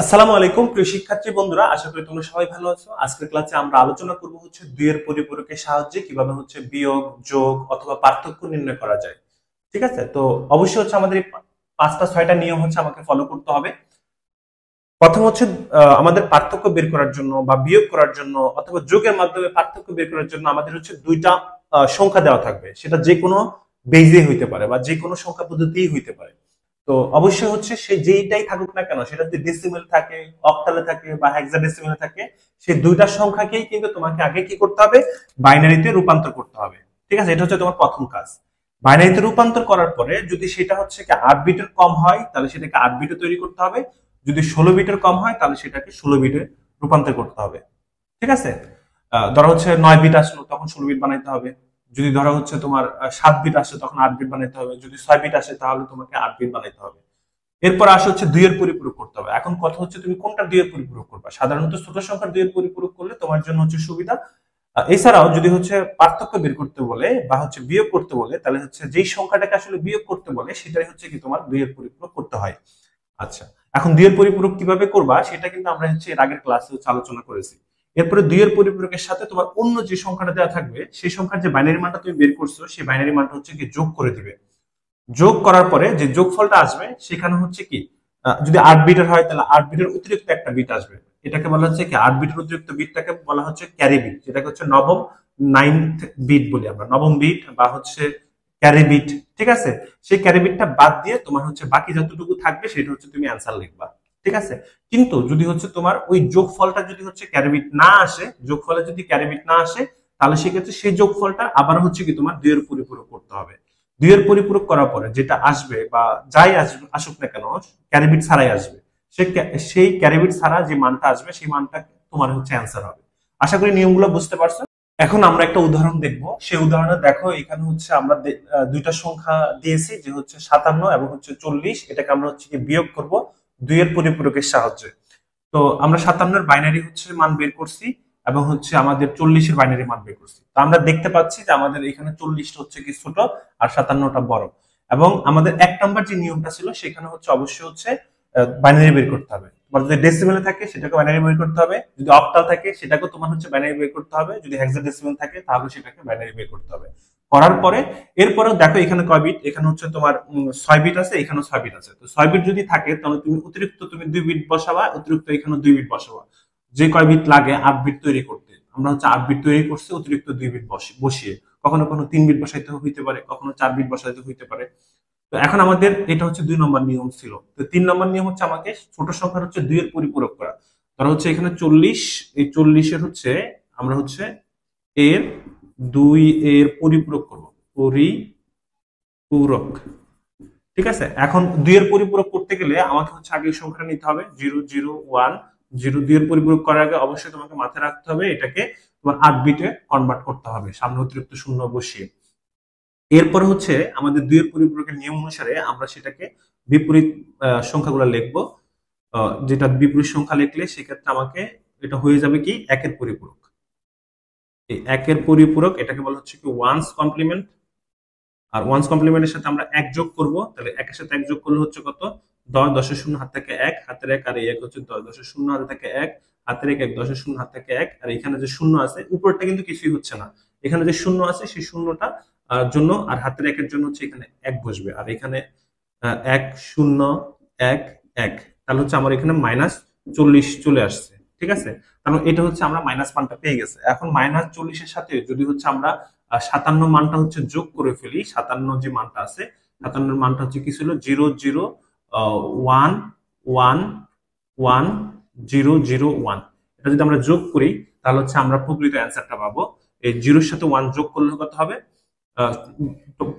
আসসালামু আলাইকুম প্রিয় শিক্ষার্থী বন্ধুরা, আশা করি তোমরা সবাই ভালো আছো। আজকের ক্লাসে আমরা আলোচনা করব দুইয়ের পরিপূরকের সাহায্যে কিভাবে বিয়োগ, যোগ অথবা পার্থক্য নির্ণয় করা যায়। ঠিক আছে, তো অবশ্যই আমাদের এই পাঁচটা ছয়টা নিয়ম আমাকে ফলো করতে হবে। প্রথম আমাদের পার্থক্য বের করার জন্য বা বিয়োগ করার জন্য অথবা যোগের মাধ্যমে পার্থক্য বের করার জন্য আমাদের দুইটা সংখ্যা দেওয়া থাকবে। সেটা যে কোনো বেজে হইতে পারে বা যে কোনো সংখ্যা পদ্ধতিই হইতে পারে। তো অবশ্যই সে যেইটাই থাকুক না কেন, সেটা যদি ডেসিমেল থাকে, অক্টালে থাকে বা হেক্সাডেসিমেলে থাকে, সেই দুইটা সংখ্যাকেই কিন্তু তোমাকে আগে কি করতে হবে, বাইনারিতে রূপান্তর করতে হবে। ঠিক আছে, এটা তোমার প্রথম কাজ। বাইনারিতে রূপান্তর করার পরে যদি সেটা কি 8 বিটের কম হয়, তাহলে সেটাকে 8 বিটে তৈরি করতে হবে। যদি 16 বিটের কম হয়, তাহলে সেটাকে 16 বিটে রূপান্তর করতে হবে। ঠিক আছে, ধরো 9 বিট আসলো, তখন 16 বিট বানাইতে হবে। যদি ধরো তোমার 7 বিট আসে, তখন 8 বিট বানাইতে হবে। যদি 6 বিট আসে, তাহলে তোমাকে 8 বিট বানাইতে হবে। এরপর আসে দুইয়ের পরিপূরক করতে হবে। এখন কথা তুমি কোনটা দুইয়ের পরিপূরক করবা। সাধারণত ছোট সংখ্যার দুইয়ের পরিপূরক করলে তোমার জন্য সুবিধা। এছাড়াও যদি পার্থক্য বের করতে বলে বা বিয়োগ করতে বলে, তাহলে যেই সংখ্যাটাকে আসলে বিয়োগ করতে বলে সেটাই কি তোমার দুইয়ের পরিপূরক করতে হয়। আচ্ছা, এখন দুইয়ের পরিপূরক কিভাবে করবা সেটা কিন্তু আমরা এর আগের ক্লাসে আলোচনা করেছি। এরপরে দুইয়ের পরিপূরকের সাথে তোমার অন্য যে সংখ্যাটা দেওয়া থাকবে, সেই সংখ্যার যে বাইনারি মানটা তুমি বের করছো, সেই বাইনারি মানটা কি যোগ করে দিবে। যোগ করার পরে যে যোগফলটা আসবে সেখানে কি, যদি 8 বিটের হয়, তাহলে 8 বিটের অতিরিক্ত একটা বিট আসবে। এটাকে বলা হচ্ছে কি, 8 বিটের অতিরিক্ত বিটটাকে বলা হচ্ছে ক্যারি বিট, যেটাকে নবম 9th বিট বলি আমরা, নবম বিট বা ক্যারি বিট। ঠিক আছে, সেই ক্যারি বিটটা বাদ দিয়ে তোমার বাকি যতটুকু থাকবে সেটা তুমি অ্যান্সার লিখবা। ঠিক আছে, কিন্তু যদি তোমার ওই যোগফলটা যদি ক্যারি বিট না আসে, যোগফলে যদি ক্যারি বিট না আসে, তাহলে সেক্ষেত্রে সেই যোগফলটা আবার কি তোমার দুইয়ের পরিপূরক করতে হবে। দুইয়ের পরিপূরক করার পরে যেটা আসবে বা যাই আসুক না কেন, ক্যারিবিট ছাড়াই আসবে। সেই ক্যারিবিট ছাড়া যে মানটা আসবে, সেই মানটা তোমার অ্যান্সার হবে। আশা করি নিয়মগুলো বুঝতে পারছো। এখন আমরা একটা উদাহরণ দেখব। সেই উদাহরণে দেখো, এখানে আমরা দুইটা সংখ্যা দিয়েছি, যে 57 এবং 40। এটাকে আমরা কি বিয়োগ করব দুইয়ের পরিপূরকের সাহায্যে। তো আমরা 57-এর বাইনারি মান বের করছি এবং আমাদের 40-এর বাইনারি মান বের করছি। তো আমরা দেখতে পাচ্ছি যে আমাদের এখানে 40টা কি ছোট আর 57টা বড়। এবং আমাদের 1 নাম্বার যে নিয়মটা ছিল, সেখানে অবশ্যই বাইনারি বের করতে হবে। তোমার যদি ডেসিমেলে থাকে, সেটাকে বাইনারি বের করতে হবে। যদি অক্টাল থাকে, সেটাকে তোমার বাইনারি বের করতে হবে। যদি হেক্সাডেসিমেল থাকে, তাহলে সেটাকে বাইনারি বের করতে হবে। করার পরে এরপরেও দেখো, এখানে কয় বিট, এখানে তোমার 6 বিট আছে, এখানেও 6 বিট আছে। তো 6 বিট যদি থাকে, তাহলে তুমি অতিরিক্ত 2 বিট বসাবা, অতিরিক্ত এখানে 2 বিট বসাবা। যে কয় বিট লাগে 8 বিট তৈরি করতে, আমরা 8 বিট তৈরি করছি অতিরিক্ত 2 বিট বসিয়ে। কখনো কখনো 3 বিট বসাইতে হইতে পারে, কখনো 4 বিট বসাইতে হইতে পারে। তো এখন আমাদের এটা 2 নম্বর নিয়ম ছিল। তো 3 নম্বর নিয়ম আমাকে ছোট সংখ্যার 2 এর পরিপূরক করা। ধরো এখানে 40, এই 40-এর আমরা এর 2 এর পরিপূরক করব, পরিপূরক। ঠিক আছে, এখন 2 এর পরিপূরক করতে গেলে আমাকে আগে এই সংখ্যাটা নিতে হবে 001। 2 এর পরিপূরক করার আগে অবশ্যই তোমাকে মাথায় রাখতে হবে এটাকে তোমার 8 বিটে কনভার্ট করতে হবে, সামনে অতিরিক্ত শূন্য বসিয়ে। এরপর আমাদের 2 এর পরিপূরকের নিয়ম অনুসারে আমরা সেটাকে বিপরীত সংখ্যাগুলো লিখবো। যেটা বিপরীত সংখ্যা লিখলে সেক্ষেত্রে আমাকে এটা হয়ে যাবে কি 1 এর পরিপূরক। এই 1 এর পরিপূরক এটাকে বলা হচ্ছে কি ওয়ান্স কমপ্লিমেন্ট। আর ওয়ান্স কমপ্লিমেন্টের সাথে আমরা 1 যোগ করব, তাহলে 1 এর সাথে 1 যোগ করলে কত, 10, 10 এর 0 হাত থেকে 1, হাতের 1, আর এই 1 10, 10 এর 0 হাত থেকে 1, হাতের 1, 10 এর 0 হাত থেকে 1। আর এখানে যে শূন্য আছে উপরটা কিন্তু কিছুই হচ্ছে না, এখানে যে শূন্য আছে সেই শূন্যটা জন্য আর হাতের 1 এর জন্য এখানে 1 বসবে। আর এখানে 1 0 1 1, তাহলে আমার এখানে -40 চলে আসছে। ঠিক আছে, তাহলে এটা আমরা মাইনাস মানটা পেয়ে গেছে। এখন -40 এর সাথে যদি আমরা 57 মানটা যোগ করে ফেলি, 57 যে মানটা আছে, 57 মানটা কি ছিল, 0 0 1 1 1 0 0 1। এটা যদি আমরা যোগ করি, তাহলে আমরা প্রকৃত অ্যান্সারটা পাবো। এই 0-এর সাথে 1 যোগ করলে কত হবে।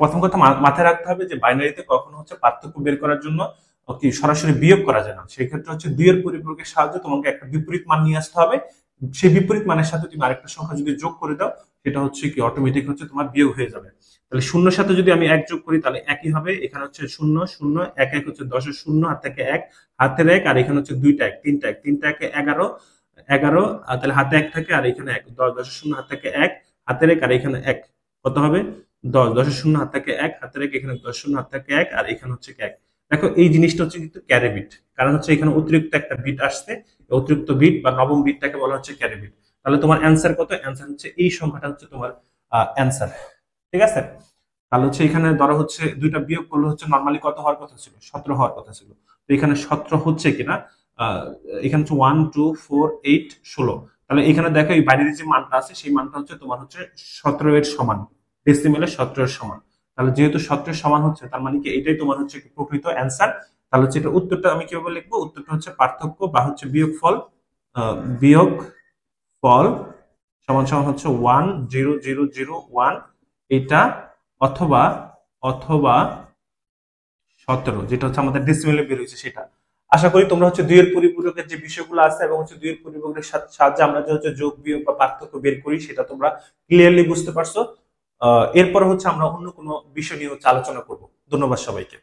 প্রথম কথা মাথায় রাখতে হবে যে বাইনারিতে কখনো পার্থক্য বের করার জন্য কি সরাসরি বিয়োগ করা যায় না। সেই ক্ষেত্রে 2 এর পরিপূরকের সাহায্যে তোমাকে একটা বিপরীত মান নিয়ে আসতে হবে। সেই বিপরীত মানের সাথে তুমি আরেকটা সংখ্যা যদি যোগ করে দাও, সেটা কি অটোমেটিক তোমার বিয়োগ হয়ে যাবে। তাহলে শূন্যের সাথে যদি আমি 1 যোগ করি, তাহলে একই হবে। এখানে 0 0 1 1 10 এর 0 হাত থেকে 1, হাতের 1, আর এখানে 2টা 1, 3টা 1, 3টা 1 11 11, তাহলে হাতে 1 থাকে আর এখানে 1, 10 10 এর 0 হাত থেকে 1, হাতের 1, আর এখানে 1, কত হবে 10 10 এর 0 হাত থেকে 1, হাতের 1, এখানে 10 0 হাত থেকে 1, আর এখানে 1। দেখো এই জিনিসটা হচ্ছে কিন্তু ক্যারি বিট, কারণ হচ্ছে এখানে অতিরিক্ত একটা বিট আসছে, অতিরিক্ত বিট বা নবম বিটটাকে বলা হচ্ছে ক্যারি বিট। তাহলে তোমার অ্যান্সার কত? অ্যান্সার হচ্ছে এই সংখ্যাটা হচ্ছে তোমার অ্যান্সার। ঠিক আছে, তাহলে হচ্ছে এখানে ধরো হচ্ছে দুইটা বিয়োগ করলে হচ্ছে নর্মালি কত হওয়ার কথা ছিল? 17 হওয়ার কথা ছিল। তো এখানে 17 হচ্ছে কিনা, আহ, এখানে হচ্ছে 1 2 4 8 16। তাহলে এখানে দেখো এই বাইরের যে মানটা আছে সেই মানটা হচ্ছে তোমার হচ্ছে 17 এর সমান, ডেসিমেলে 17 এর সমান। তাহলে যেহেতু 17 এর সমান হচ্ছে তার মানে কি এটাই তোমার হচ্ছে প্রকৃত অ্যান্সার। তাহলে হচ্ছে এটা উত্তরটা আমি কিভাবে লিখবো? উত্তরটা হচ্ছে পার্থক্য বা হচ্ছে বিয়োগফল, বিয়োগ ফল সমান সমান হচ্ছে 1 0 0 0 1 এটা, অথবা অথবা 17 যেটা হচ্ছে আমাদের ডেসিমেলে বের হয়েছে সেটা। আশা করি তোমরা হচ্ছে দুইয়ের পরিপূরকের যে বিষয়গুলো আছে এবং হচ্ছে দুইয়ের পরিপূরকের সাহায্যে আমরা যে হচ্ছে যোগ বিয়োগ বা পার্থক্য বের করি সেটা তোমরা ক্লিয়ারলি বুঝতে পারছো। এরপর হচ্ছে আমরা অন্য কোনো বিষয় নিয়ে হচ্ছে আলোচনা করব। ধন্যবাদ সবাইকে।